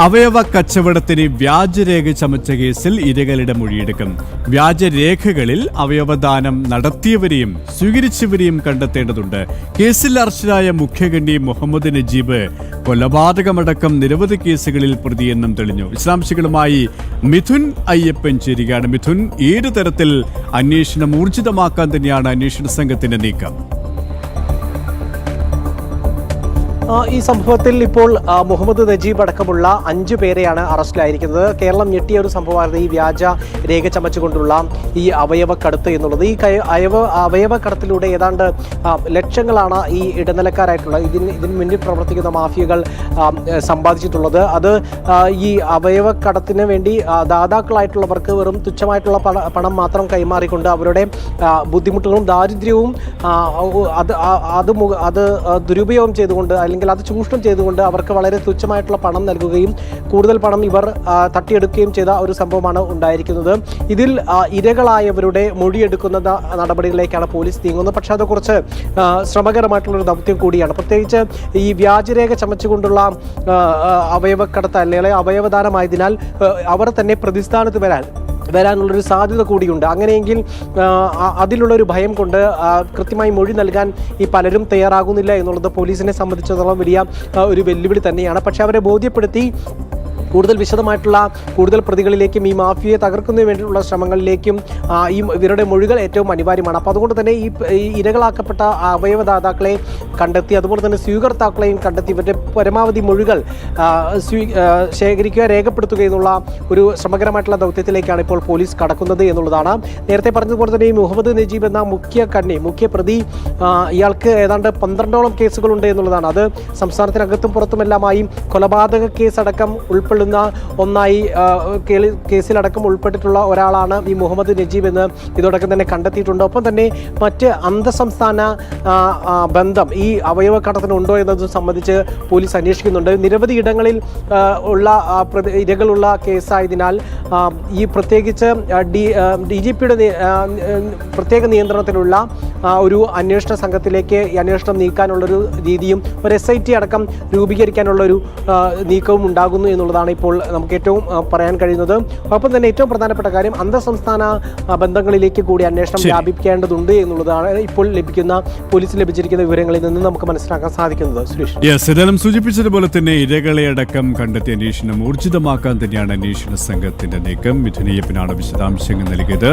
അവയവ കച്ചവടത്തിന് വ്യാജരേഖ ചമച്ച കേസിൽ ഇരകളുടെ മൊഴിയെടുക്കും. വ്യാജരേഖകളിൽ അവയവദാനം നടത്തിയവരെയും സ്വീകരിച്ചവരെയും കണ്ടെത്തേണ്ടതുണ്ട്. കേസിൽ അറസ്റ്റിലായ മുഖ്യകണ്ണി മുഹമ്മദ് നജീബ് കൊലപാതകമടക്കം നിരവധി കേസുകളിൽ പ്രതിയെന്നും തെളിഞ്ഞു. വിശദാംശങ്ങളുമായി മിഥുൻ അയ്യപ്പൻ ചേരുകയാണ്. മിഥുൻ, ഏത് തരത്തിൽ അന്വേഷണം ഊർജിതമാക്കാൻ തന്നെയാണ് അന്വേഷണ സംഘത്തിന്റെ നീക്കം? ഈ സംഭവത്തിൽ ഇപ്പോൾ മുഹമ്മദ് നജീബ് അടക്കമുള്ള 5 പേരെയാണ് അറസ്റ്റിലായിരിക്കുന്നത്. കേരളം ഞെട്ടിയ ഒരു സംഭവമായിരുന്നു ഈ വ്യാജ രേഖ ചമച്ചുകൊണ്ടുള്ള ഈ അവയവക്കടത്ത് എന്നുള്ളത്. ഈ അവയവക്കടത്തിലൂടെ ഏതാണ്ട് ലക്ഷങ്ങളാണ് ഈ ഇടനിലക്കാരായിട്ടുള്ള ഇതിന് മുന്നിൽ പ്രവർത്തിക്കുന്ന മാഫിയകൾ സമ്പാദിച്ചിട്ടുള്ളത്. അത് ഈ അവയവക്കടത്തിന് വേണ്ടി ദാതാക്കളായിട്ടുള്ളവർക്ക് വെറും തുച്ഛമായിട്ടുള്ള പണം മാത്രം കൈമാറിക്കൊണ്ട് അവരുടെ ബുദ്ധിമുട്ടുകളും ദാരിദ്ര്യവും അത് ദുരുപയോഗം ചെയ്തുകൊണ്ട് അല്ലെങ്കിൽ അത് ചൂഷണം ചെയ്തുകൊണ്ട് അവർക്ക് വളരെ തുച്ഛമായിട്ടുള്ള പണം നൽകുകയും കൂടുതൽ പണം ഇവർ തട്ടിയെടുക്കുകയും ചെയ്ത ഒരു സംഭവമാണ് ഉണ്ടായിരിക്കുന്നത്. ഇതിൽ ഇരകളായവരുടെ മൊഴിയെടുക്കുന്ന നടപടികളിലേക്കാണ് പോലീസ് നീങ്ങുന്നത്. പക്ഷേ അതെക്കുറിച്ച് ശ്രമകരമായിട്ടുള്ളൊരു ദൗത്യം കൂടിയാണ്. പ്രത്യേകിച്ച് ഈ വ്യാജരേഖ ചമച്ചുകൊണ്ടുള്ള അവയവക്കടത്ത് അല്ലെങ്കിൽ അവയവദാനമായതിനാൽ അവർ തന്നെ പ്രതിസ്ഥാനത്ത് വരാനുള്ളൊരു സാധ്യത കൂടിയുണ്ട്. അങ്ങനെയെങ്കിൽ അതിലുള്ളൊരു ഭയം കൊണ്ട് കൃത്യമായി മൊഴി നൽകാൻ ഈ പലരും തയ്യാറാകുന്നില്ല എന്നുള്ളത് പോലീസിനെ സംബന്ധിച്ചിടത്തോളം വലിയ ഒരു വെല്ലുവിളി തന്നെയാണ്. പക്ഷേ അവരെ ബോധ്യപ്പെടുത്തി കൂടുതൽ പ്രതികളിലേക്കും ഈ മാഫിയയെ തകർക്കുന്നതിന് വേണ്ടിയുള്ള ശ്രമങ്ങളിലേക്കും ഇവരുടെ മൊഴികൾ ഏറ്റവും അനിവാര്യമാണ്. അപ്പോൾ അതുകൊണ്ട് തന്നെ ഈ ഇരകളാക്കപ്പെട്ട അവയവദാതാക്കളെ കണ്ടെത്തി അതുപോലെ തന്നെ സ്വീകർത്താക്കളെയും കണ്ടെത്തി ഇവരുടെ പരമാവധി മൊഴികൾ ശേഖരിക്കുക, രേഖപ്പെടുത്തുക എന്നുള്ള ഒരു ശ്രമകരമായിട്ടുള്ള ദൗത്യത്തിലേക്കാണ് ഇപ്പോൾ പോലീസ് കടക്കുന്നത് എന്നുള്ളതാണ്. നേരത്തെ പറഞ്ഞതുപോലെ തന്നെ ഈ മുഹമ്മദ് നജീബ് എന്ന മുഖ്യ പ്രതി ഇയാൾക്ക് ഏതാണ്ട് 12ഓളം കേസുകളുണ്ട് എന്നുള്ളതാണ്. അത് സംസ്ഥാനത്തിനകത്തും പുറത്തുമെല്ലാമായി കൊലപാതക കേസടക്കം ഉൾപ്പെടുന്ന ഒന്നായി കേസിലടക്കം ഉൾപ്പെട്ടിട്ടുള്ള ഒരാളാണ് ഈ മുഹമ്മദ് നജീബ് എന്ന് ഇതോടൊപ്പം തന്നെ കണ്ടെത്തിയിട്ടുണ്ട്. ഒപ്പം തന്നെ മറ്റ് അന്തർസംസ്ഥാന ബന്ധം ഈ അവയവക്കടത്തിനുണ്ടോ എന്നത് സംബന്ധിച്ച് പോലീസ് അന്വേഷിക്കുന്നുണ്ട്. നിരവധി ഇടങ്ങളിൽ ഉള്ള ഇരകളുള്ള കേസായതിനാൽ ഈ പ്രത്യേകിച്ച് DGPയുടെ പ്രത്യേക നിയന്ത്രണത്തിലുള്ള ഒരു അന്വേഷണ സംഘത്തിലേക്ക് ഈ അന്വേഷണം നീക്കാനുള്ളൊരു രീതിയും ഒരു SIT അടക്കം രൂപീകരിക്കാനുള്ളൊരു നീക്കവും ഉണ്ടാകുന്നു എന്നുള്ളതാണ് ഇപ്പോൾ നമുക്ക് ഏറ്റവും പറയാൻ കഴിയുന്നത്. ഒപ്പം തന്നെ ഏറ്റവും പ്രധാനപ്പെട്ട കാര്യം അന്തർസംസ്ഥാന ബന്ധങ്ങളിലേക്ക് കൂടി അന്വേഷണം വ്യാപിക്കേണ്ടതുണ്ട് എന്നുള്ളതാണ് ഇപ്പോൾ പോലീസിന് ലഭിച്ചിരിക്കുന്ന വിവരങ്ങളിൽ നിന്ന് നമുക്ക് മനസ്സിലാക്കാൻ സാധിക്കുന്നത്. സുരേഷ് സൂചിപ്പിച്ചതുപോലെ തന്നെ ഇരകളെ അടക്കം കണ്ടെത്തി അന്വേഷണം ഊർജിതമാക്കാൻ തന്നെയാണ് അന്വേഷണ സംഘത്തിന്റെ നീക്കം. മിഥുൻ അയ്യപ്പനാണ് വിശദാംശങ്ങൾ നൽകിയത്.